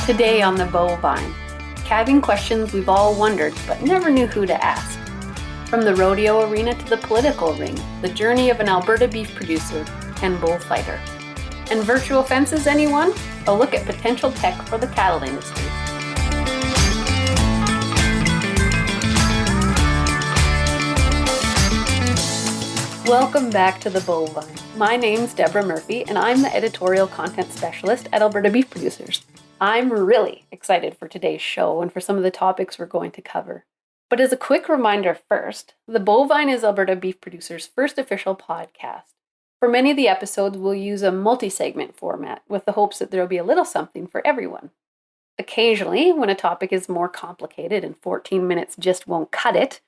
Today on the bovine, calving questions we've all wondered but never knew who to ask. From the rodeo arena to the political ring, the journey of an Alberta beef producer and bullfighter. And virtual fences, anyone? A look at potential tech for the cattle industry. Welcome back to the bovine. My name's Deborah Murphy, and I'm the editorial content specialist at Alberta Beef Producers. I'm really excited for today's show and for some of the topics we're going to cover. But as a quick reminder first, the bovine is Alberta Beef Producers' first official podcast. For many of the episodes, we'll use a multi-segment format with the hopes that there will be a little something for everyone. Occasionally, when a topic is more complicated and 14 minutes just won't cut it,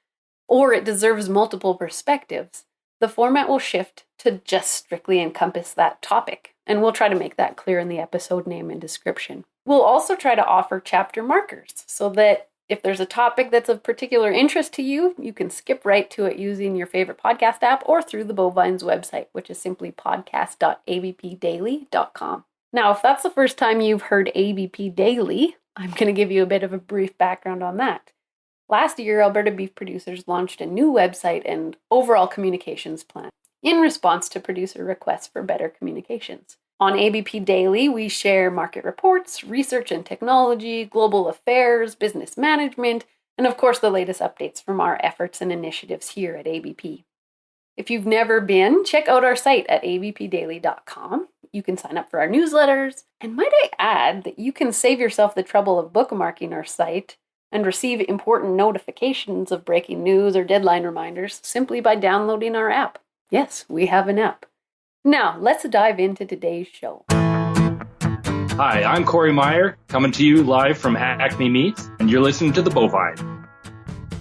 or it deserves multiple perspectives, the format will shift to just strictly encompass that topic, and we'll try to make that clear in the episode name and description. We'll also try to offer chapter markers so that if there's a topic that's of particular interest to you, you can skip right to it using your favorite podcast app or through the bovine's website, which is simply podcast.abpdaily.com. Now, if that's the first time you've heard ABP Daily, I'm going to give you a bit of a brief background on that. Last year, Alberta Beef Producers launched a new website and overall communications plan in response to producer requests for better communications. On ABP Daily, we share market reports, research and technology, global affairs, business management, and of course the latest updates from our efforts and initiatives here at ABP. If you've never been, check out our site at abpdaily.com. You can sign up for our newsletters, and might I add that you can save yourself the trouble of bookmarking our site and receive important notifications of breaking news or deadline reminders simply by downloading our app. Yes, we have an app. Now, let's dive into today's show. Hi, I'm Corey Meyer, coming to you live from Acme Meats, and you're listening to The Bovine.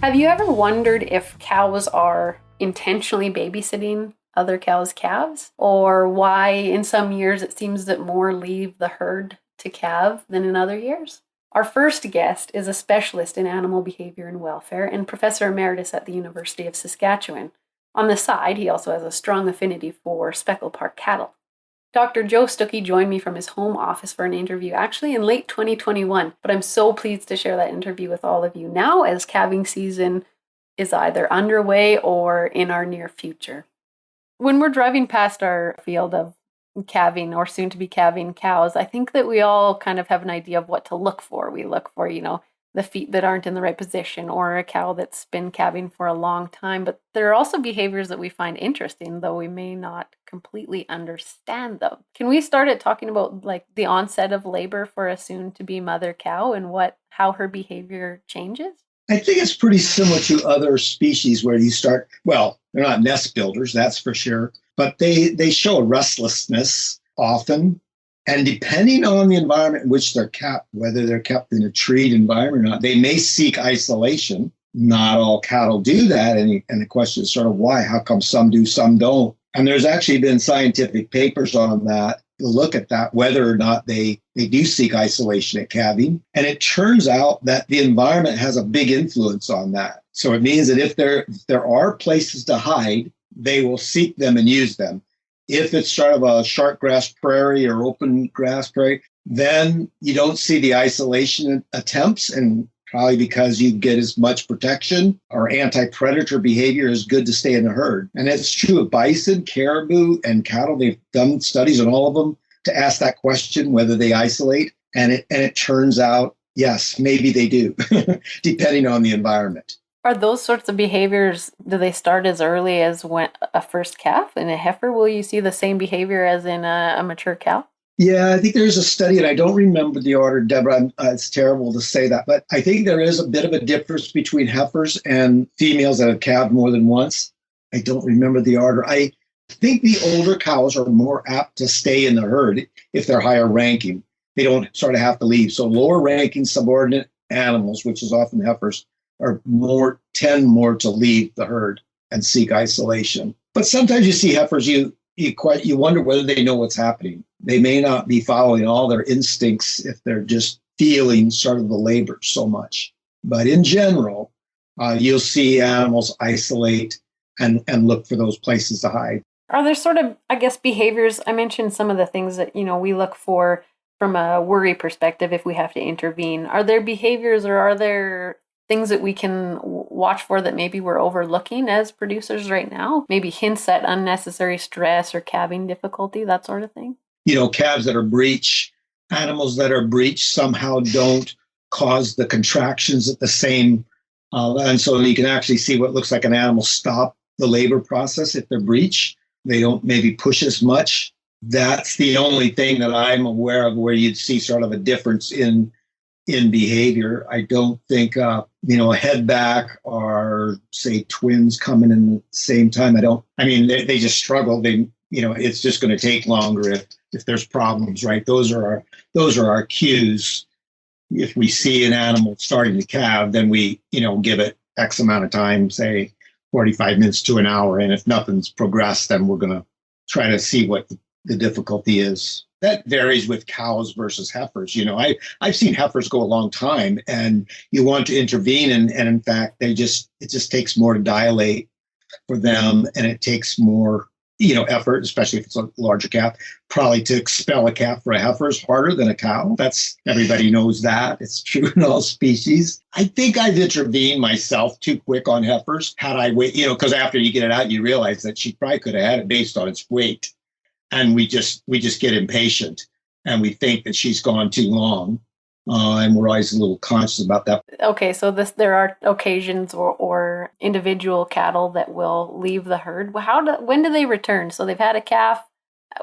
Have you ever wondered if cows are intentionally babysitting other cows' calves? Or why in some years it seems that more leave the herd to calve than in other years? Our first guest is a specialist in animal behavior and welfare and professor emeritus at the University of Saskatchewan. On the side, he also has a strong affinity for Speckle Park cattle. Dr. Joe Stookey joined me from his home office for an interview actually in late 2021, but I'm so pleased to share that interview with all of you now as calving season is either underway or in our near future. When we're driving past our field of calving or soon to be calving cows, I think that we all kind of have an idea of what to look for. We look for, the feet that aren't in the right position or a cow that's been calving for a long time. But there are also behaviors that we find interesting, though we may not completely understand them. Can we start at talking about the onset of labor for a soon-to-be mother cow and how her behavior changes? I think it's pretty similar to other species where you start, well, they're not nest builders, that's for sure, but they show a restlessness often. And depending on the environment in which they're kept, whether they're kept in a treed environment or not, they may seek isolation. Not all cattle do that. And the question is sort of why? How come some do, some don't? And there's actually been scientific papers on that to look at that, whether or not they do seek isolation at calving. And it turns out that the environment has a big influence on that. So it means that if there are places to hide, they will seek them and use them. If it's sort of a short grass prairie or open grass prairie, then you don't see the isolation attempts, and probably because you get as much protection or anti-predator behavior is good to stay in the herd. And it's true of bison, caribou, and cattle. They've done studies on all of them to ask that question, whether they isolate. And it turns out, yes, maybe they do, depending on the environment. Are those sorts of behaviors, do they start as early as when a first calf in a heifer? Will you see the same behavior as in a mature cow? Yeah, I think there's a study, and I don't remember the order, Deborah. It's terrible to say that, but I think there is a bit of a difference between heifers and females that have calved more than once. I don't remember the order. I think the older cows are more apt to stay in the herd if they're higher ranking. They don't sort of have to leave. So lower ranking subordinate animals, which is often heifers, tend more to leave the herd and seek isolation. But sometimes you see heifers, you wonder whether they know what's happening. They may not be following all their instincts if they're just feeling sort of the labor so much. But in general, you'll see animals isolate and look for those places to hide. Are there sort of, behaviors? I mentioned some of the things that, we look for from a worry perspective, if we have to intervene, are there behaviors or are there things that we can watch for that maybe we're overlooking as producers right now? Maybe hints at unnecessary stress or calving difficulty, that sort of thing? Calves that are breech, animals that are breech somehow don't cause the contractions at the same, and so you can actually see what looks like an animal stop the labor process if they're breech. They don't maybe push as much. That's the only thing that I'm aware of where you'd see sort of a difference in behavior. I don't think, a head back or say twins coming in the same time. They just struggle. It's just going to take longer if there's problems, right? Those are our cues. If we see an animal starting to calve, then we, give it X amount of time, say 45 minutes to an hour. And if nothing's progressed, then we're going to try to see what the difficulty is. That varies with cows versus heifers. I've seen heifers go a long time and you want to intervene. And in fact, it just takes more to dilate for them. And it takes more, effort, especially if it's a larger calf. Probably to expel a calf for a heifer is harder than a cow. Everybody knows that. It's true in all species. I think I've intervened myself too quick on heifers. Had I wait, because after you get it out, you realize that she probably could have had it based on its weight. And we just get impatient and we think that she's gone too long. And we're always a little conscious about that. Okay, so there are occasions or individual cattle that will leave the herd. When do they return? So they've had a calf.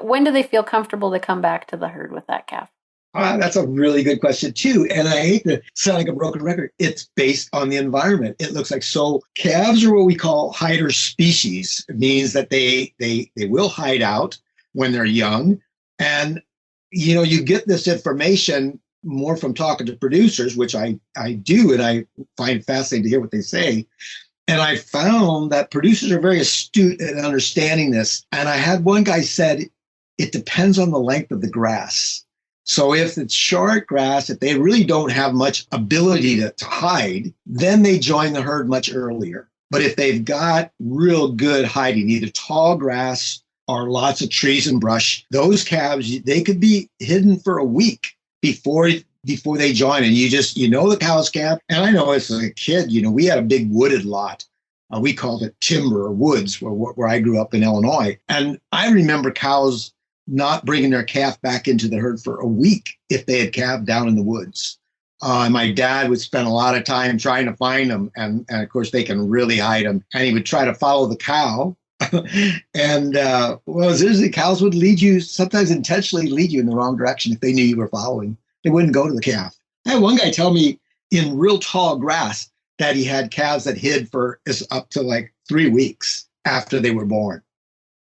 When do they feel comfortable to come back to the herd with that calf? That's a really good question too. And I hate to sound like a broken record. It's based on the environment. It looks like, so calves are what we call hider species. It means that they will hide out when they're young. And, you get this information more from talking to producers, which I do, and I find fascinating to hear what they say. And I found that producers are very astute at understanding this. And I had one guy said, it depends on the length of the grass. So if it's short grass, if they really don't have much ability to hide, then they join the herd much earlier. But if they've got real good hiding, either tall grass or lots of trees and brush, those calves, they could be hidden for a week before they join. And the cow's calf. And I know as a kid, we had a big wooded lot. We called it timber or woods where I grew up in Illinois. And I remember cows not bringing their calf back into the herd for a week if they had calved down in the woods. My dad would spend a lot of time trying to find them. And of course, they can really hide them. And he would try to follow the cow. And seriously, cows would sometimes intentionally lead you in the wrong direction if they knew you were following. They wouldn't go to the calf. I had one guy tell me in real tall grass that he had calves that hid for up to like 3 weeks after they were born.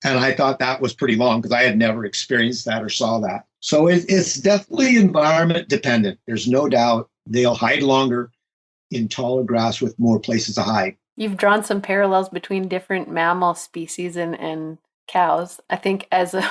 And I thought that was pretty long because I had never experienced that or saw that. So it's definitely environment dependent. There's no doubt they'll hide longer in taller grass with more places to hide. You've drawn some parallels between different mammal species and cows. I think as a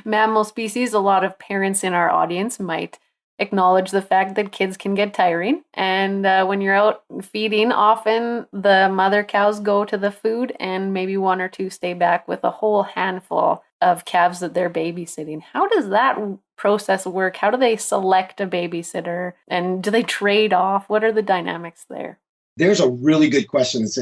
mammal species, a lot of parents in our audience might acknowledge the fact that kids can get tiring. And when you're out feeding, often the mother cows go to the food and maybe one or two stay back with a whole handful of calves that they're babysitting. How does that process work? How do they select a babysitter? And do they trade off? What are the dynamics there? There's a really good question that's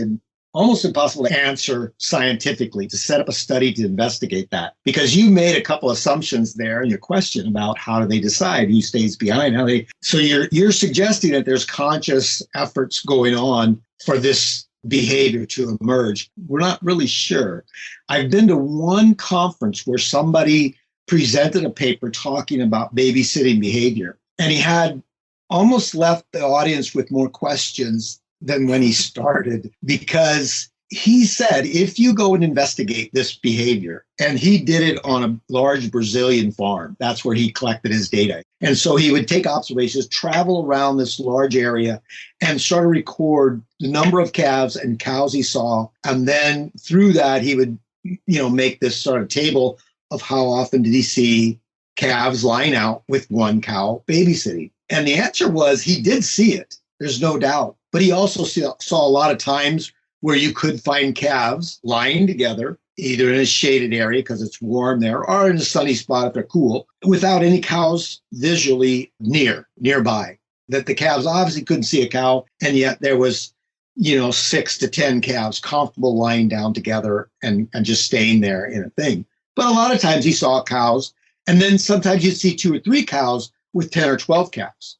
almost impossible to answer scientifically, to set up a study to investigate that. Because you made a couple assumptions there in your question about how do they decide who stays behind. So you're suggesting that there's conscious efforts going on for this behavior to emerge. We're not really sure. I've been to one conference where somebody presented a paper talking about babysitting behavior, and he had almost left the audience with more questions than when he started, because he said, if you go and investigate this behavior, and he did it on a large Brazilian farm, that's where he collected his data. And so he would take observations, travel around this large area and sort of record the number of calves and cows he saw. And then through that, he would, make this sort of table of how often did he see calves lying out with one cow babysitting. And the answer was he did see it. There's no doubt. But he also saw a lot of times where you could find calves lying together either in a shaded area because it's warm there or in a sunny spot if they're cool, without any cows visually nearby. That the calves obviously couldn't see a cow, and yet there was, 6 to 10 calves comfortable lying down together and just staying there in a thing. But a lot of times he saw cows, and then sometimes you'd see 2 or 3 cows with 10 or 12 calves.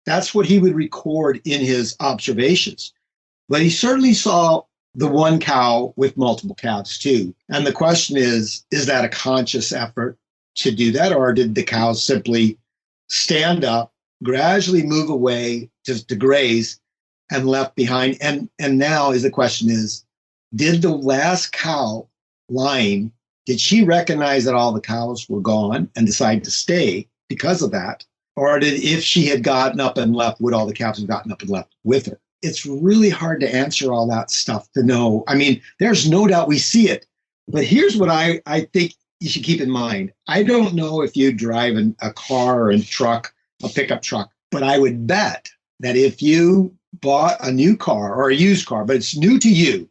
That's what he would record in his observations. But he certainly saw the one cow with multiple calves too. And the question is that a conscious effort to do that, or did the cows simply stand up, gradually move away to graze and left behind? And now the question is, did the last cow lying, did she recognize that all the cows were gone and decide to stay because of that? Or if she had gotten up and left, would all the calves have gotten up and left with her? It's really hard to answer all that stuff to know. I mean, there's no doubt we see it. But here's what I think you should keep in mind. I don't know if you drive a car or a truck, a pickup truck, but I would bet that if you bought a new car or a used car, but it's new to you,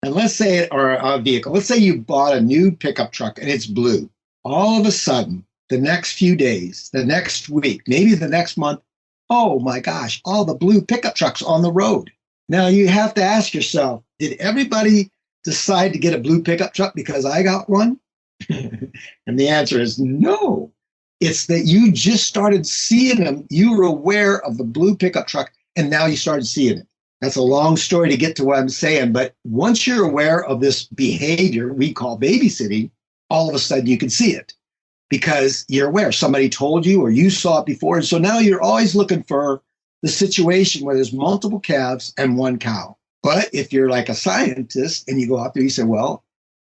and let's say, or a vehicle, let's say you bought a new pickup truck and it's blue. All of a sudden, the next few days, the next week, maybe the next month, oh my gosh, all the blue pickup trucks on the road. Now you have to ask yourself, did everybody decide to get a blue pickup truck because I got one? And the answer is no. It's that you just started seeing them. You were aware of the blue pickup truck, and now you started seeing it. That's a long story to get to what I'm saying. But once you're aware of this behavior we call babysitting, all of a sudden you can see it because you're aware. Somebody told you or you saw it before. And so now you're always looking for the situation where there's multiple calves and one cow. But if you're like a scientist and you go out there, you say, well,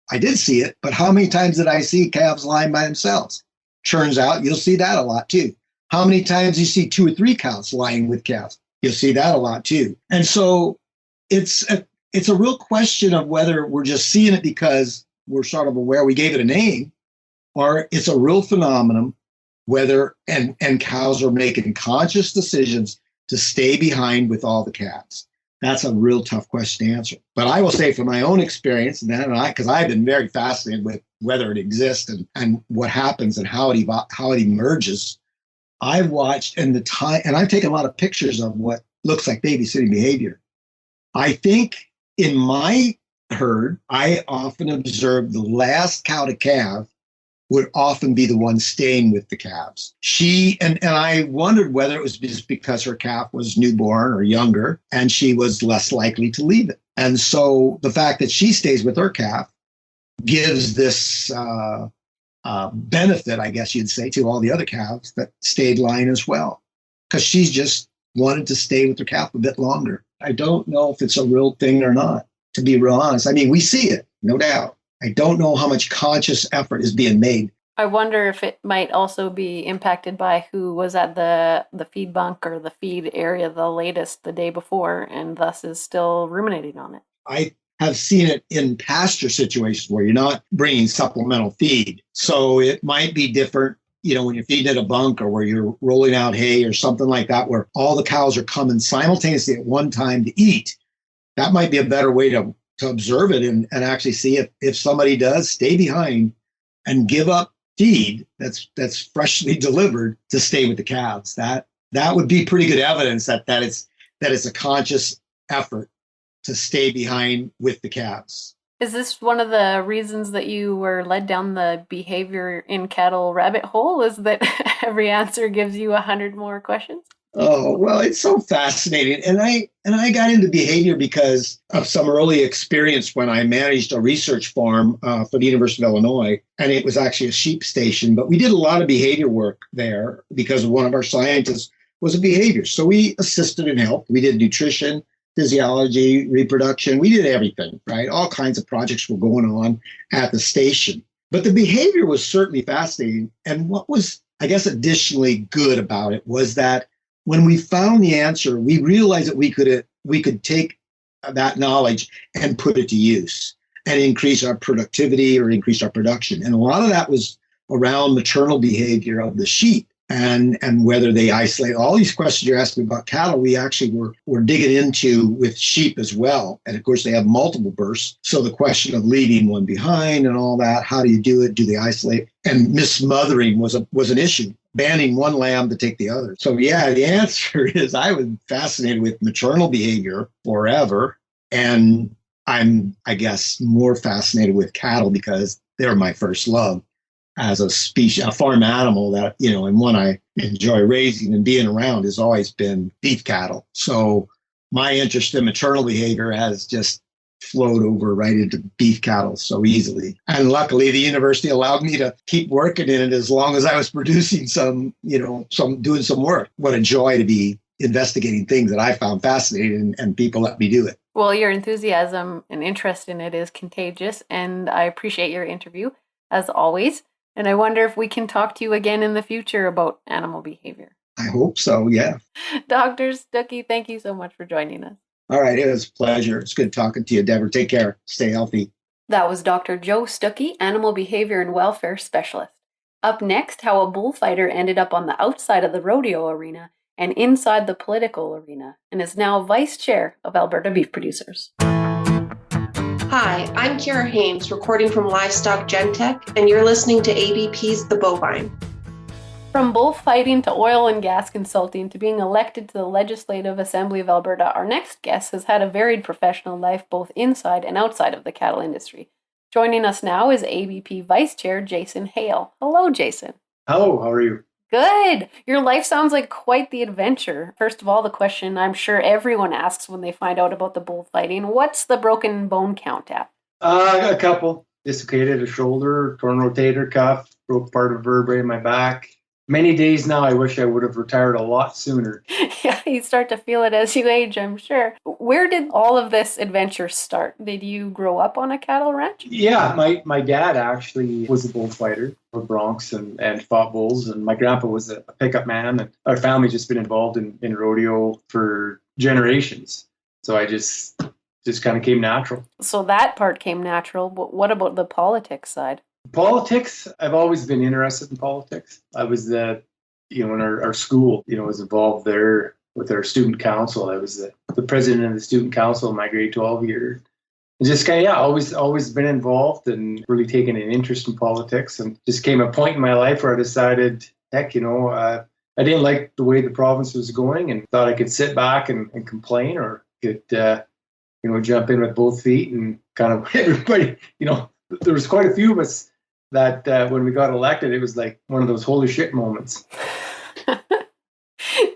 I did see it, but how many times did I see calves lying by themselves? Turns out you'll see that a lot too. How many times you see 2 or 3 cows lying with calves? You'll see that a lot too. And so it's a real question of whether we're just seeing it because we're sort of aware we gave it a name, or it's a real phenomenon, whether and cows are making conscious decisions to stay behind with all the calves. That's a real tough question to answer. But I will say from my own experience, because I've been very fascinated with whether it exists and what happens and how it emerges. I've watched and I've taken a lot of pictures of what looks like babysitting behavior. I think in my herd, I often observed the last cow to calve would often be the one staying with the calves. She, and I wondered whether it was just because her calf was newborn or younger, and she was less likely to leave it. And so the fact that she stays with her calf gives this benefit, I guess you'd say, to all the other calves that stayed lying as well, because she's just wanted to stay with her calf a bit longer. I don't know if it's a real thing or not, to be real honest. I mean, we see it, no doubt. I don't know how much conscious effort is being made. I wonder if it might also be impacted by who was at the feed bunk or the feed area the latest the day before and thus is still ruminating on it. I have seen it in pasture situations where you're not bringing supplemental feed. So it might be different, when you're feeding at a bunk or where you're rolling out hay or something like that, where all the cows are coming simultaneously at one time to eat. That might be a better way to observe it and actually see if somebody does stay behind and give up feed that's freshly delivered to stay with the calves. That would be pretty good evidence that it's a conscious effort to stay behind with the calves. Is this one of the reasons that you were led down the behavior in cattle rabbit hole, is that every answer gives you 100 more questions? Oh, well, it's so fascinating. And I got into behavior because of some early experience when I managed a research farm for the University of Illinois. And it was actually a sheep station. But we did a lot of behavior work there because one of our scientists was a behavior. So we assisted and helped. We did nutrition, physiology, reproduction. We did everything, right? All kinds of projects were going on at the station. But the behavior was certainly fascinating. And what was, I guess, additionally good about it was that when we found the answer, we realized that we could take that knowledge and put it to use and increase our productivity or increase our production. And a lot of that was around maternal behavior of the sheep. and whether they isolate. All these questions you're asking about cattle, we actually were digging into with sheep as well. And of course, they have multiple births. So the question of leaving one behind and all that, how do you do it? Do they isolate? And mismothering was an issue, banning one lamb to take the other. So yeah, the answer is I was fascinated with maternal behavior forever. And I'm, I guess, more fascinated with cattle because they're my first love as a species, a farm animal that, and one I enjoy raising and being around has always been beef cattle. So my interest in maternal behavior has just flowed over right into beef cattle so easily. And luckily the university allowed me to keep working in it as long as I was producing doing some work. What a joy to be investigating things that I found fascinating and people let me do it. Well, your enthusiasm and interest in it is contagious, and I appreciate your interview, as always. And I wonder if we can talk to you again in the future about animal behavior. I hope so, yeah. Dr. Stookey, thank you so much for joining us. All right, it was a pleasure. It's good talking to you, Deborah. Take care. Stay healthy. That was Dr. Joe Stookey, Animal Behavior and Welfare Specialist. Up next, how a bullfighter ended up on the outside of the rodeo arena and inside the political arena, and is now Vice Chair of Alberta Beef Producers. Hi, I'm Kira Haynes, recording from Livestock Gentech, and you're listening to ABP's The Bovine. From bullfighting to oil and gas consulting to being elected to the Legislative Assembly of Alberta, our next guest has had a varied professional life both inside and outside of the cattle industry. Joining us now is ABP Vice Chair Jason Hale. Hello, Jason. Hello, how are you? Good. Your life sounds like quite the adventure. First of all, the question I'm sure everyone asks when they find out about the bullfighting, what's the broken bone count at? A couple. Dislocated a shoulder, torn rotator cuff, broke part of vertebrae in my back. Many days now, I wish I would have retired a lot sooner. Yeah, you start to feel it as you age, I'm sure. Where did all of this adventure start? Did you grow up on a cattle ranch? Yeah, my dad actually was a bullfighter for broncs and fought bulls, and my grandpa was a pickup man, and our family just been involved in rodeo for generations. So I just kind of came natural. So that part came natural, but what about the politics side? Politics, I've always been interested in politics. I was in our school, was involved there with our student council. I was the president of the student council in my grade 12 year. And just always been involved and really taken an interest in politics. And just came a point in my life where I decided, heck, I didn't like the way the province was going and thought I could sit back and complain, or could, jump in with both feet and kind of everybody, there was quite a few of us that when we got elected, it was like one of those holy shit moments.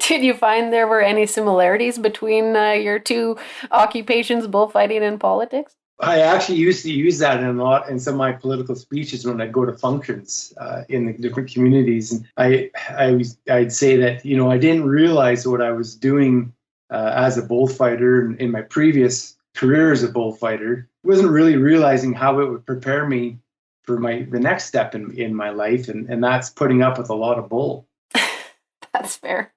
Did you find there were any similarities between your two occupations, bullfighting and politics? I actually used to use that in some of my political speeches when I go to functions in the different communities. And I'd say that, I didn't realize what I was doing as a bullfighter and in my previous career as a bullfighter. I wasn't really realizing how it would prepare me for the next step in my life, and that's putting up with a lot of bull. That's fair.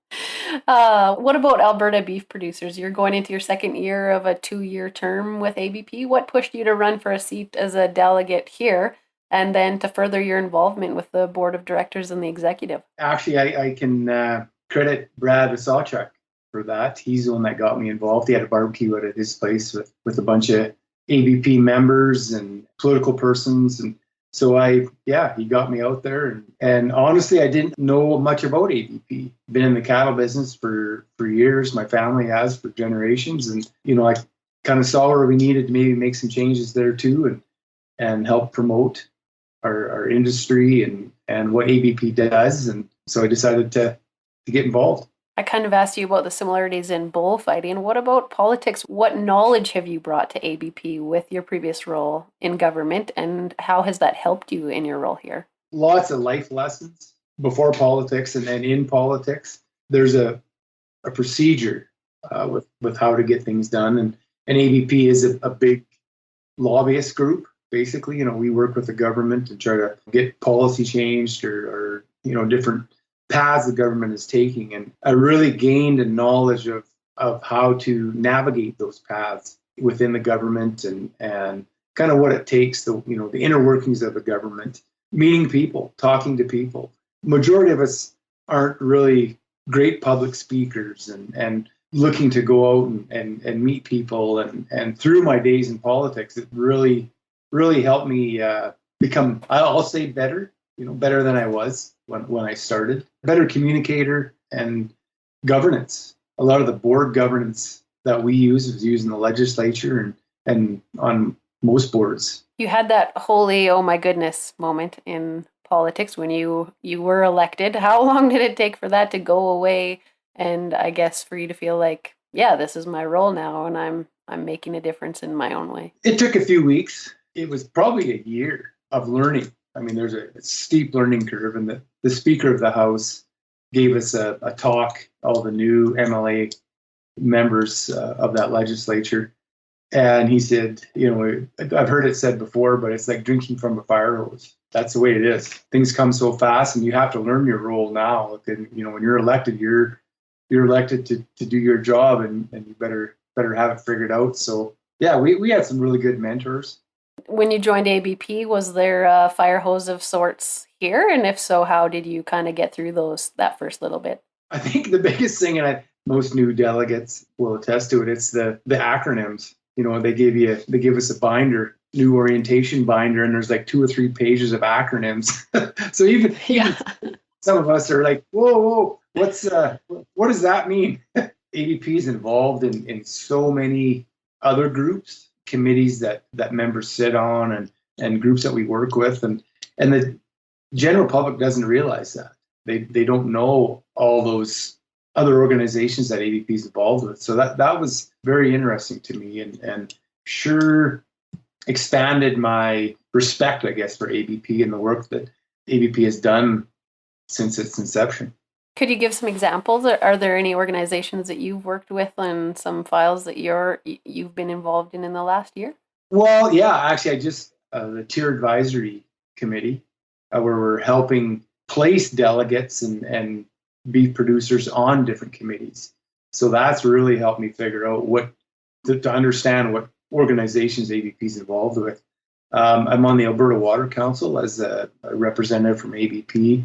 What about Alberta Beef Producers? You're going into your second year of a 2-year term with ABP. What pushed you to run for a seat as a delegate here, and then to further your involvement with the board of directors and the executive? Actually, I can credit Brad Osachuk for that. He's the one that got me involved. He had a barbecue at his place with a bunch of ABP members and political persons, and so he got me out there. And honestly, I didn't know much about ABP. Been in the cattle business for years. My family has for generations. And, I kind of saw where we needed to maybe make some changes there too, and help promote our industry and what ABP does. And so I decided to get involved. I kind of asked you about the similarities in bullfighting. What about politics? What knowledge have you brought to ABP with your previous role in government, and how has that helped you in your role here? Lots of life lessons before politics and then in politics. There's a procedure with how to get things done, and ABP is a big lobbyist group. Basically, we work with the government to try to get policy changed or different paths the government is taking. And I really gained a knowledge of how to navigate those paths within the government and kind of what it takes, the inner workings of the government, meeting people, talking to people. Majority of us aren't really great public speakers and looking to go out and meet people. And through my days in politics, it really helped me become, I'll say better, better than I was when I started. Better communicator and governance. A lot of the board governance that we use is used in the legislature and on most boards. You had that holy, oh my goodness moment in politics when you were elected. How long did it take for that to go away? And I guess for you to feel like, yeah, this is my role now and I'm making a difference in my own way. It took a few weeks. It was probably a year of learning. I mean, there's a steep learning curve, and the Speaker of the House gave us a talk, all the new MLA members of that legislature. And he said, I've heard it said before, but it's like drinking from a fire hose. That's the way it is. Things come so fast, and you have to learn your role now. And, when you're elected, you're elected to do your job, and you better have it figured out. So, yeah, we had some really good mentors. When you joined ABP, was there a fire hose of sorts here? And if so, how did you kind of get through that first little bit? I think the biggest thing, and most new delegates will attest to it, it's the acronyms. They give us a binder, new orientation binder, and there's like 2 or 3 pages of acronyms. So even some of us are like, whoa, what does that mean? ABP is involved in so many other groups, committees that members sit on, and groups that we work with, and the general public doesn't realize that. They don't know all those other organizations that ABP is involved with. So that was very interesting to me, and sure expanded my respect, I guess, for ABP and the work that ABP has done since its inception. Could you give some examples? Are there any organizations that you've worked with on some files that you've been involved in the last year? Well, yeah, actually, I just the Tier Advisory Committee, where we're helping place delegates and beef producers on different committees. So that's really helped me figure out to understand what organizations ABP is involved with. I'm on the Alberta Water Council as a representative from ABP.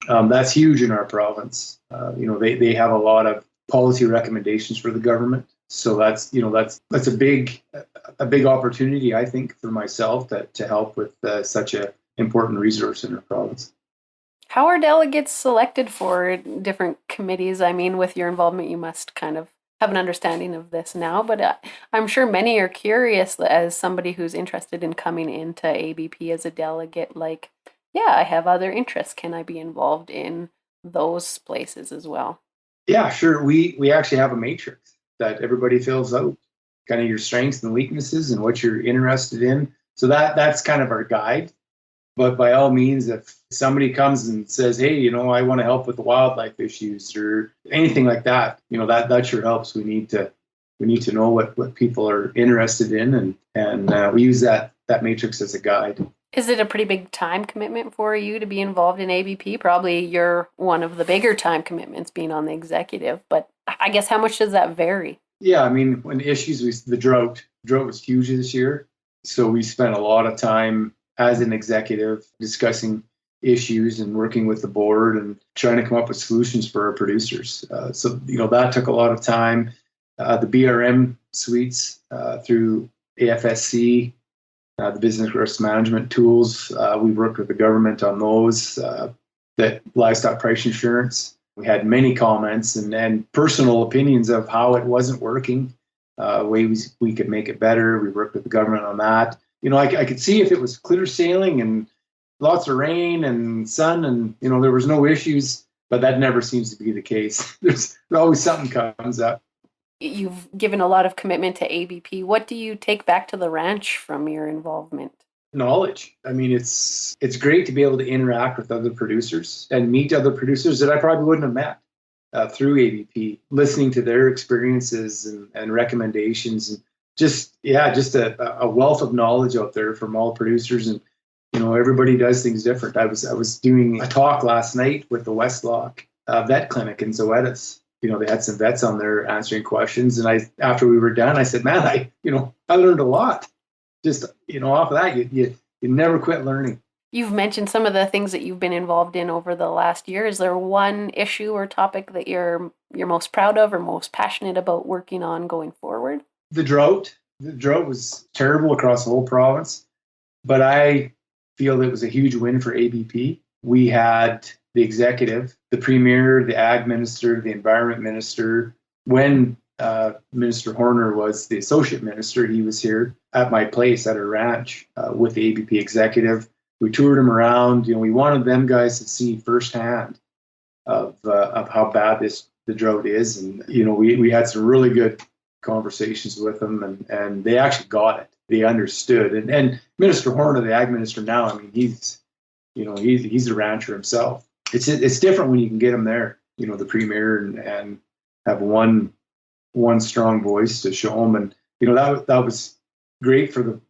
That's huge in our province. They have a lot of policy recommendations for the government. So that's a big opportunity, I think, for myself to help with such an important resource in our province. How are delegates selected for different committees? I mean, with your involvement, you must kind of have an understanding of this now, but I'm sure many are curious as somebody who's interested in coming into ABP as a delegate, like, yeah, I have other interests. Can I be involved in those places as well? Yeah, sure. We actually have a matrix that everybody fills out, kind of your strengths and weaknesses and what you're interested in. So that's kind of our guide. But by all means, if somebody comes and says, hey, I want to help with the wildlife issues or anything like that, that sure helps. We need to know what people are interested in, and we use that matrix as a guide. Is it a pretty big time commitment for you to be involved in ABP? Probably you're one of the bigger time commitments being on the executive, but I guess how much does that vary? Yeah, I mean, when the drought was huge this year. So we spent a lot of time as an executive discussing issues and working with the board and trying to come up with solutions for our producers. So that took a lot of time. The BRM suites through AFSC, the business risk management tools, we worked with the government on those. That livestock price insurance, we had many comments and personal opinions of how it wasn't working, ways we could make it better. We worked with the government on that. I could see if it was clear sailing and lots of rain and sun and, there was no issues, but that never seems to be the case. There's always something comes up. You've given a lot of commitment to ABP. What do you take back to the ranch from your involvement? Knowledge. I mean, it's great to be able to interact with other producers and meet other producers that I probably wouldn't have met through ABP, listening to their experiences and recommendations, and just a wealth of knowledge out there from all producers. And everybody does things different. I was doing a talk last night with the Westlock vet clinic in Zoetis. They had some vets on there answering questions, and after we were done, I said, "Man, I learned a lot. Just off of that, you never quit learning." You've mentioned some of the things that you've been involved in over the last year. Is there one issue or topic that you're most proud of or most passionate about working on going forward? The drought. The drought was terrible across the whole province, but I feel it was a huge win for ABP. We had the executive, the premier, the ag minister, the environment minister. When Minister Horner was the associate minister, he was here at my place at our ranch with the ABP executive. We toured him around. We wanted them guys to see firsthand of how bad the drought is, and we had some really good conversations with them, and they actually got it. They understood, and Minister Horner, the ag minister now, I mean, he's a rancher himself. It's different when you can get him there, the premier, and have one strong voice to show them, and that was great for the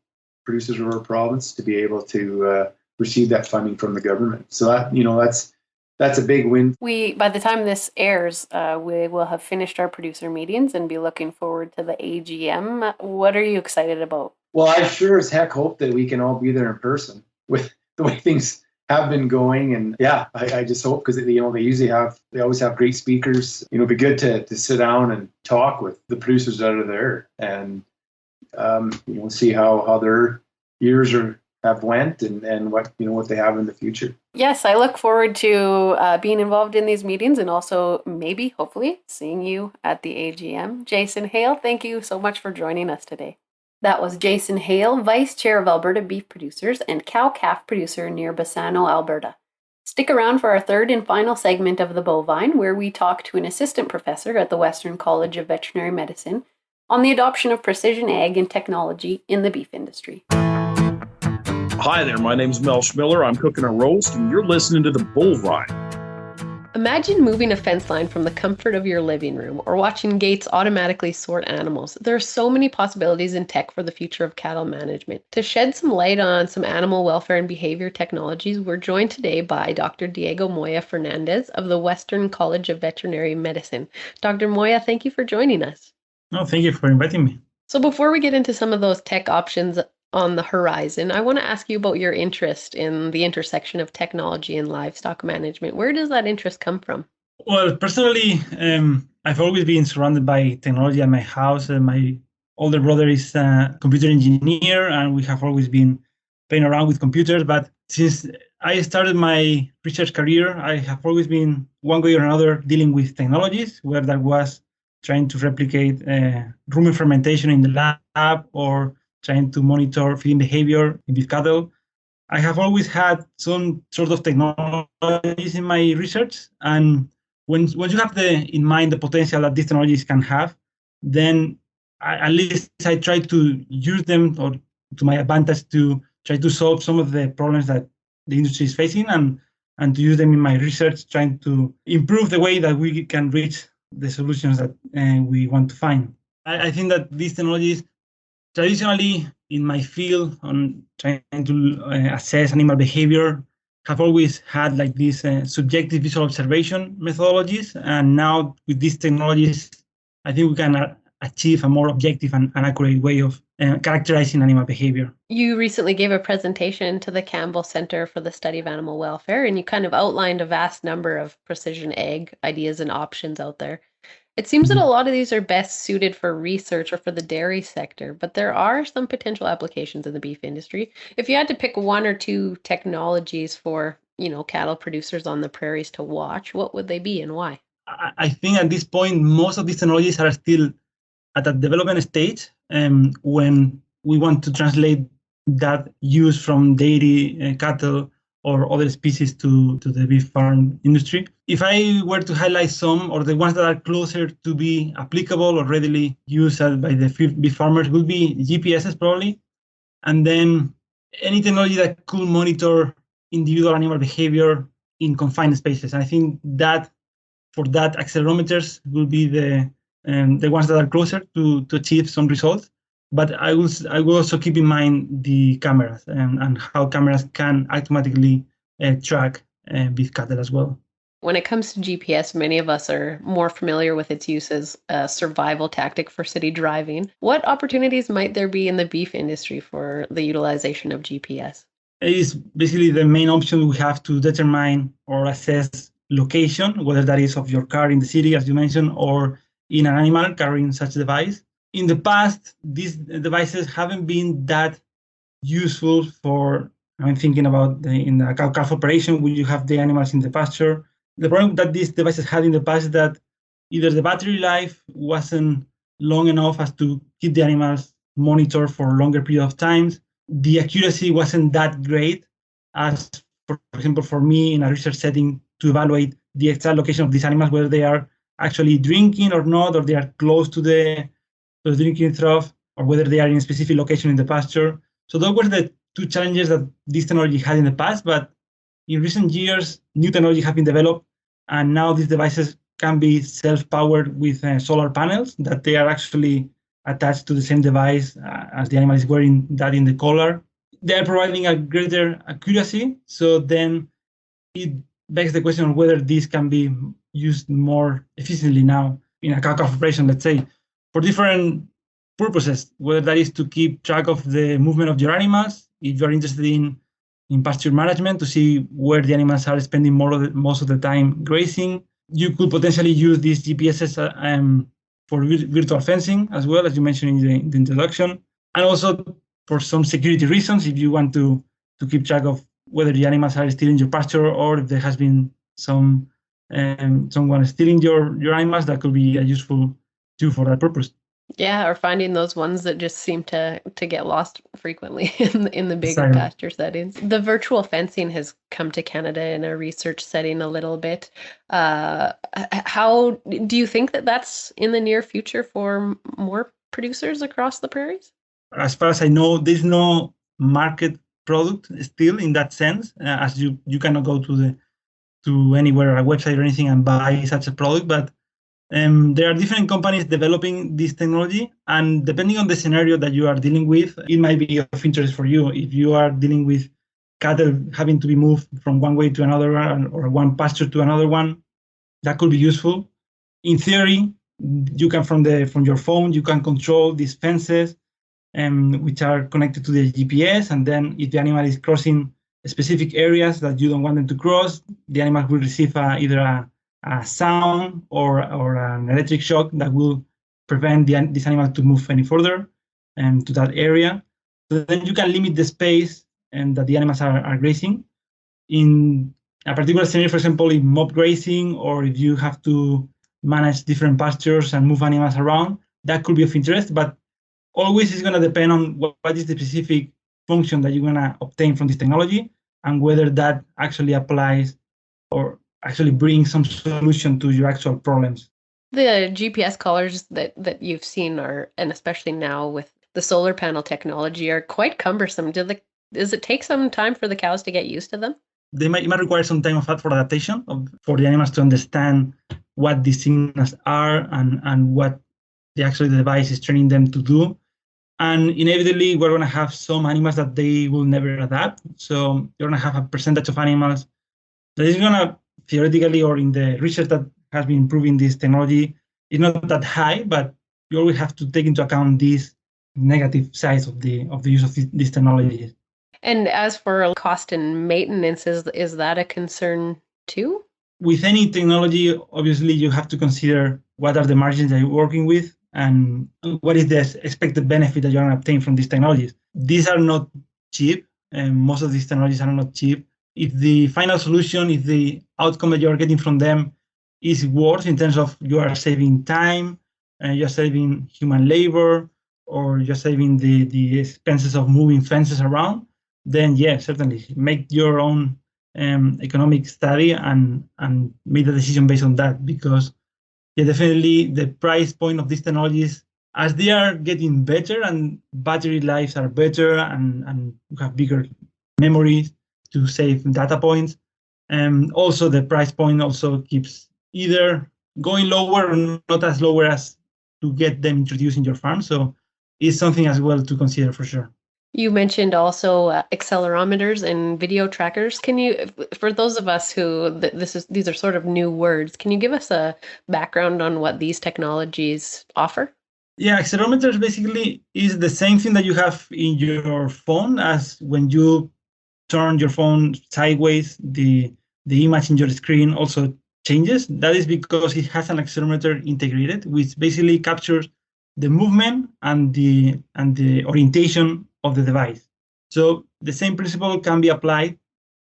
producers of our province to be able to receive that funding from the government. So that's a big win. By the time this airs, we will have finished our producer meetings and be looking forward to the AGM. What are you excited about? Well, I sure as heck hope that we can all be there in person with the way things have been going. And yeah, I just hope, because they always have great speakers. It'd be good to sit down and talk with the producers that are there and see how their years have went and what they have in the future. Yes, I look forward to being involved in these meetings and also maybe, hopefully, seeing you at the AGM. Jason Hale, thank you so much for joining us today. That was Jason Hale, Vice Chair of Alberta Beef Producers and cow-calf producer near Bassano, Alberta. Stick around for our third and final segment of The Bovine, where we talk to an assistant professor at the Western College of Veterinary Medicine on the adoption of precision ag and technology in the beef industry. Hi there, my name's Mel Schmiller. I'm cooking a roast, and you're listening to The Bovine. Imagine moving a fence line from the comfort of your living room or watching gates automatically sort animals. There are so many possibilities in tech for the future of cattle management. To shed some light on some animal welfare and behavior technologies, we're joined today by Dr. Diego Moya Fernandez of the Western College of Veterinary Medicine. Dr. Moya, thank you for joining us. No, thank you for inviting me. So before we get into some of those tech options on the horizon, I want to ask you about your interest in the intersection of technology and livestock management. Where does that interest come from? Well, personally, I've always been surrounded by technology at my house. My older brother is a computer engineer, and we have always been playing around with computers. But since I started my research career, I have always been, one way or another, dealing with technologies, whether that was trying to replicate rumen fermentation in the lab or trying to monitor feeding behavior in beef cattle. I have always had some sort of technologies in my research, and once you have in mind the potential that these technologies can have, then at least I try to use them or to my advantage to try to solve some of the problems that the industry is facing, and to use them in my research, trying to improve the way that we can reach the solutions that we want to find. I think that these technologies, traditionally, in my field on trying to assess animal behavior, have always had like these subjective visual observation methodologies. And now with these technologies, I think we can achieve a more objective and accurate way of characterizing animal behavior. You recently gave a presentation to the Campbell Center for the Study of Animal Welfare, and you kind of outlined a vast number of precision ag ideas and options out there. It seems that a lot of these are best suited for research or for the dairy sector, but there are some potential applications in the beef industry. If you had to pick one or two technologies for, cattle producers on the prairies to watch, what would they be and why? I think at this point, most of these technologies are still at a development stage. When we want to translate that use from dairy cattle or other species to the beef farm industry. If I were to highlight some, or the ones that are closer to be applicable or readily used by the beef farmers, would be GPSs probably. And then any technology that could monitor individual animal behavior in confined spaces. I think that for that, accelerometers will be the ones that are closer to achieve some results. But I will also keep in mind the cameras and how cameras can automatically track beef cattle as well. When it comes to GPS, many of us are more familiar with its use as a survival tactic for city driving. What opportunities might there be in the beef industry for the utilization of GPS? is basically the main option we have to determine or assess location, whether that is of your car in the city, as you mentioned, or in an animal carrying such device. In the past, these devices haven't been that useful for, I'm thinking about in the cow-calf operation, when you have the animals in the pasture. The problem that these devices had in the past is that either the battery life wasn't long enough as to keep the animals monitored for a longer period of time. The accuracy wasn't that great as, for example, for me in a research setting to evaluate the exact location of these animals, whether they are actually drinking or not, or they are close to the drinking trough, or whether they are in a specific location in the pasture. So those were the two challenges that this technology had in the past, but in recent years, new technology has been developed, and now these devices can be self-powered with solar panels that they are actually attached to the same device as the animal is wearing that in the collar. They are providing a greater accuracy, so then it begs the question of whether this can be used more efficiently now in a cow-calf operation, let's say, for different purposes, whether that is to keep track of the movement of your animals, if you're interested in pasture management to see where the animals are spending most of the time grazing. You could potentially use these GPSs for virtual fencing as well, as you mentioned in the introduction, and also for some security reasons, if you want to keep track of whether the animals are still in your pasture or if there has been someone stealing your animals, that could be a useful tool for that purpose. Yeah, or finding those ones that just seem to get lost frequently in the bigger Exactly. pasture settings. The virtual fencing has come to Canada in a research setting a little bit. How do you think that that's in the near future for more producers across the prairies? As far as I know, there's no market product still in that sense, as you cannot go to anywhere, a website or anything, and buy such a product, but there are different companies developing this technology, and depending on the scenario that you are dealing with, it might be of interest for you. If you are dealing with cattle having to be moved from one way to another one, or one pasture to another one, that could be useful. In theory, you can from your phone, you can control these fences, which are connected to the GPS, and then if the animal is crossing specific areas that you don't want them to cross, the animal will receive either a sound or an electric shock that will prevent this animal to move any further to that area. So then you can limit the space that the animals are grazing. In a particular scenario, for example, in mob grazing, or if you have to manage different pastures and move animals around, that could be of interest, but always it's going to depend on what is the specific function that you're going to obtain from this technology and whether that actually applies or actually bring some solution to your actual problems. The GPS collars that you've seen are, and especially now with the solar panel technology, are quite cumbersome. Does it take some time for the cows to get used to them? It might require some time for adaptation, for the animals to understand what these signals are and what the device is training them to do. And inevitably, we're going to have some animals that they will never adapt. So you're going to have a percentage of animals that is going to, theoretically, or in the research that has been improving this technology, is not that high, but you always have to take into account these negative sides of the use of these technologies. And as for cost and maintenance, is that a concern too? With any technology, obviously, you have to consider what are the margins that you're working with and what is the expected benefit that you're going to obtain from these technologies. These are not cheap, and most of these technologies are not cheap. If the final solution, if the outcome that you're getting from them is worse in terms of you are saving time, you're saving human labor, or you're saving the expenses of moving fences around, then yeah, certainly make your own economic study and make the decision based on that, because yeah, definitely the price point of these technologies, as they are getting better and battery lives are better and you have bigger memories to save data points, also the price point also keeps either going lower or not as lower as to get them introduced in your farm. So it's something as well to consider for sure. You mentioned also accelerometers and video trackers. Can you, for those of us who these are sort of new words, can you give us a background on what these technologies offer? Yeah, accelerometers basically is the same thing that you have in your phone as when you turn your phone sideways, the image in your screen also changes. That is because it has an accelerometer integrated, which basically captures the movement and the orientation of the device. So the same principle can be applied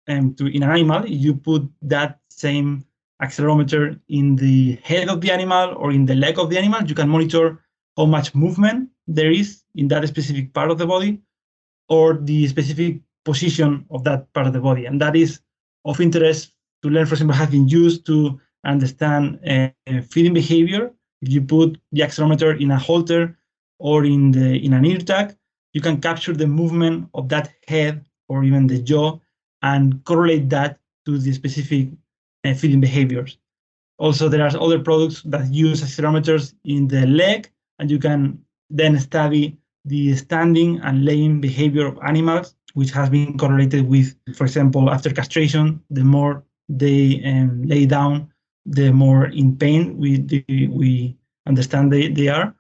in an animal. You put that same accelerometer in the head of the animal or in the leg of the animal. You can monitor how much movement there is in that specific part of the body or the specific position of that part of the body. And that is of interest to learn, for example, has been used to understand feeding behavior. If you put the accelerometer in a halter or in an ear tag, you can capture the movement of that head or even the jaw and correlate that to the specific feeding behaviors. Also, there are other products that use accelerometers in the leg, and you can then study the standing and laying behavior of animals, which has been correlated with, for example, after castration, the more they lay down, the more in pain we understand they are.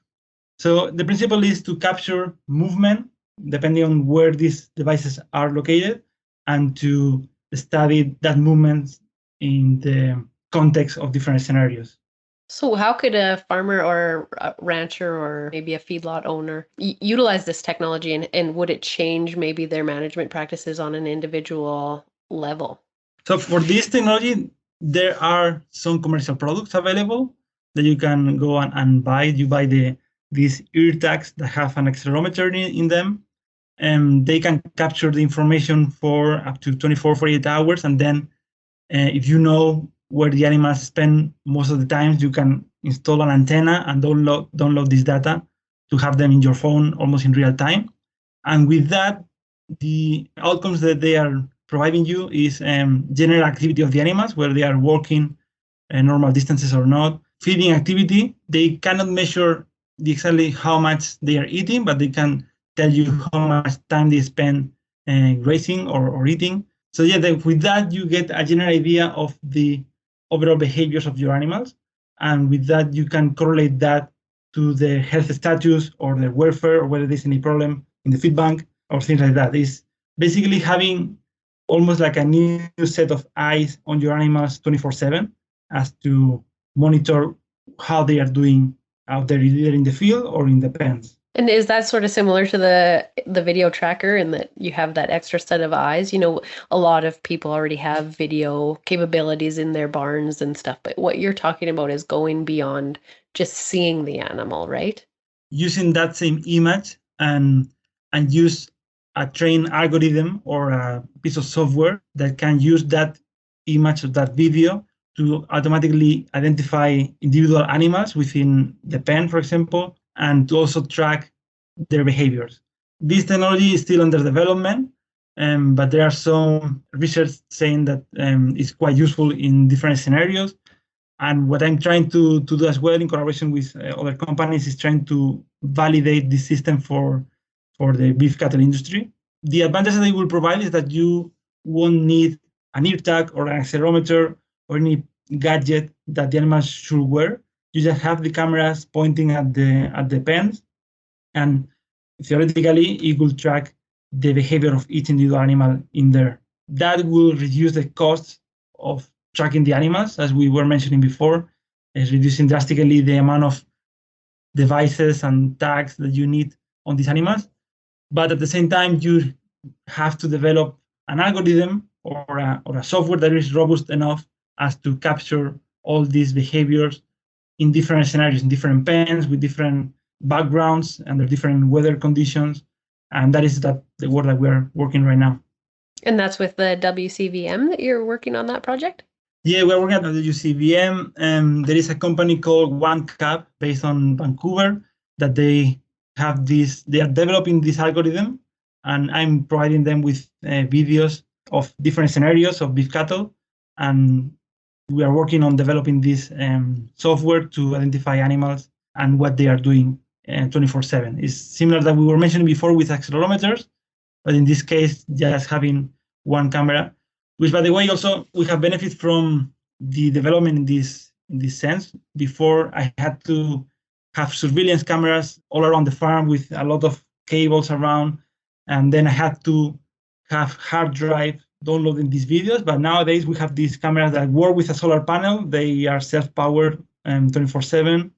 So the principle is to capture movement depending on where these devices are located and to study that movement in the context of different scenarios. So how could a farmer or a rancher or maybe a feedlot owner utilize this technology, and would it change maybe their management practices on an individual level? So for this technology, there are some commercial products available that you can go and buy. You buy these ear tags that have an accelerometer in them, and they can capture the information for up to 24, 48 hours. And then if you know where the animals spend most of the time, you can install an antenna and download this data to have them in your phone almost in real time. And with that, the outcomes that they are providing you is general activity of the animals, where they are walking normal distances or not. Feeding activity, they cannot measure exactly how much they are eating, but they can tell you how much time they spend grazing or eating. So yeah, with that, you get a general idea of the overall behaviors of your animals. And with that, you can correlate that to the health status or their welfare, or whether there's any problem in the feed bank or things like that. It's basically having almost like a new set of eyes on your animals 24/7 as to monitor how they are doing out there, either in the field or in the pens. And is that sort of similar to the video tracker in that you have that extra set of eyes? You know, a lot of people already have video capabilities in their barns and stuff, but what you're talking about is going beyond just seeing the animal, right? Using that same image and use a trained algorithm or a piece of software that can use that image or that video to automatically identify individual animals within the pen, for example, and to also track their behaviors. This technology is still under development, but there are some research saying that it's quite useful in different scenarios. And what I'm trying to do as well in collaboration with other companies is trying to validate this system for the beef cattle industry. The advantage that it will provide is that you won't need an ear tag or an accelerometer or any gadget that the animals should wear. You just have the cameras pointing at the pens, and theoretically, it will track the behavior of each individual animal in there. That will reduce the cost of tracking the animals, as we were mentioning before, is reducing drastically the amount of devices and tags that you need on these animals. But at the same time, you have to develop an algorithm or a software that is robust enough as to capture all these behaviors in different scenarios, in different pens, with different backgrounds, under different weather conditions. And that is the work that we're working right now. And that's with the WCVM that you're working on that project? Yeah, we're working at the WCVM. There is a company called OneCap based on Vancouver that they are developing this algorithm, and I'm providing them with videos of different scenarios of beef cattle. And we are working on developing this software to identify animals and what they are doing 24/7. It's similar that we were mentioning before with accelerometers, but in this case, just having one camera, which, by the way, also we have benefit from the development in this sense. Before, I had to have surveillance cameras all around the farm with a lot of cables around, and then I had to have hard drive downloading these videos. But nowadays we have these cameras that work with a solar panel. They are self-powered 24/7.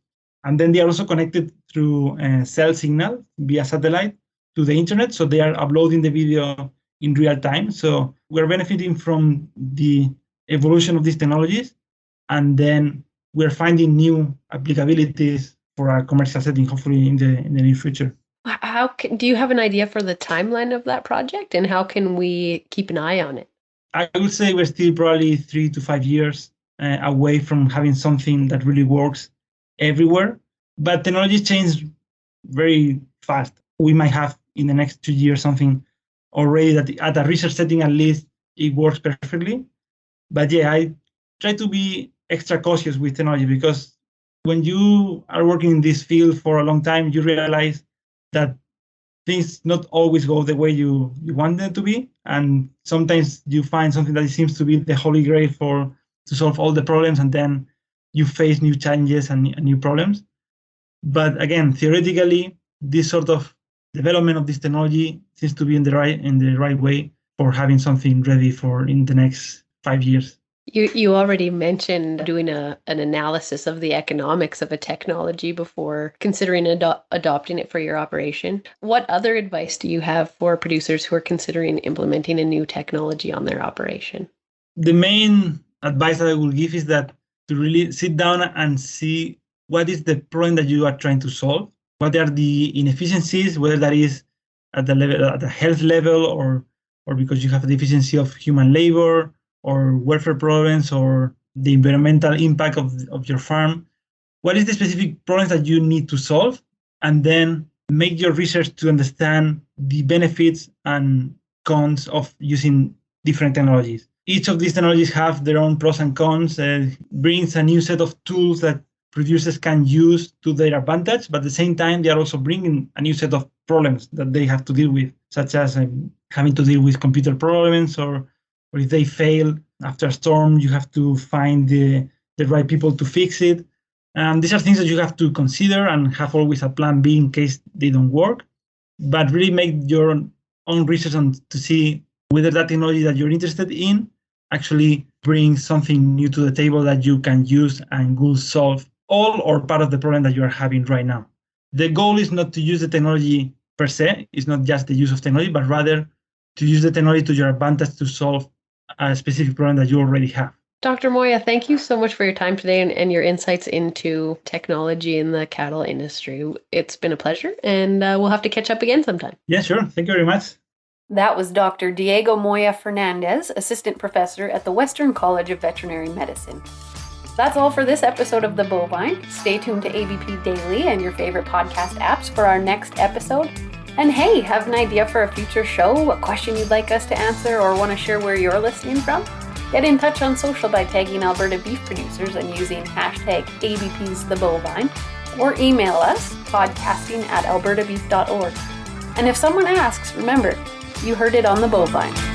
And then they are also connected through cell signal via satellite to the internet. So they are uploading the video in real time. So we're benefiting from the evolution of these technologies. And then we're finding new applicabilities for our commercial setting, hopefully in the near future. Do you have an idea for the timeline of that project, and how can we keep an eye on it? I would say we're still probably 3 to 5 years away from having something that really works everywhere. But technology changes very fast. We might have in the next 2 years something already that at a research setting, at least, it works perfectly. But yeah, I try to be extra cautious with technology, because when you are working in this field for a long time, you realize that things not always go the way you want them to be. And sometimes you find something that seems to be the holy grail to solve all the problems, and then you face new challenges and new problems. But again, theoretically, this sort of development of this technology seems to be in the right way for having something ready for in the next 5 years. You already mentioned doing an analysis of the economics of a technology before considering adopting it for your operation. What other advice do you have for producers who are considering implementing a new technology on their operation? The main advice that I will give is that to really sit down and see what is the problem that you are trying to solve. What are the inefficiencies, whether that is at the health level, or because you have a deficiency of human labor, or welfare problems, or the environmental impact of your farm. What is the specific problems that you need to solve? And then make your research to understand the benefits and cons of using different technologies. Each of these technologies have their own pros and cons. Brings a new set of tools that producers can use to their advantage, but at the same time, they are also bringing a new set of problems that they have to deal with, such as having to deal with computer problems, or if they fail after a storm, you have to find the right people to fix it. And these are things that you have to consider and have always a plan B in case they don't work. But really make your own research to see whether that technology that you're interested in actually brings something new to the table that you can use and will solve all or part of the problem that you are having right now. The goal is not to use the technology per se. It's not just the use of technology, but rather to use the technology to your advantage to solve a specific problem that you already have. Dr. Moya, thank you so much for your time today and your insights into technology in the cattle industry. It's been a pleasure, and we'll have to catch up again sometime. Yeah, sure. Thank you very much. That was Dr. Diego Moya Fernandez, Assistant Professor at the Western College of Veterinary Medicine. That's all for this episode of The Bovine. Stay tuned to ABP Daily and your favorite podcast apps for our next episode. And hey, have an idea for a future show, a question you'd like us to answer, or want to share where you're listening from? Get in touch on social by tagging Alberta Beef Producers and using hashtag ABPsTheBovine, or email us podcasting@albertabeef.org. And if someone asks, remember, you heard it on The Bovine.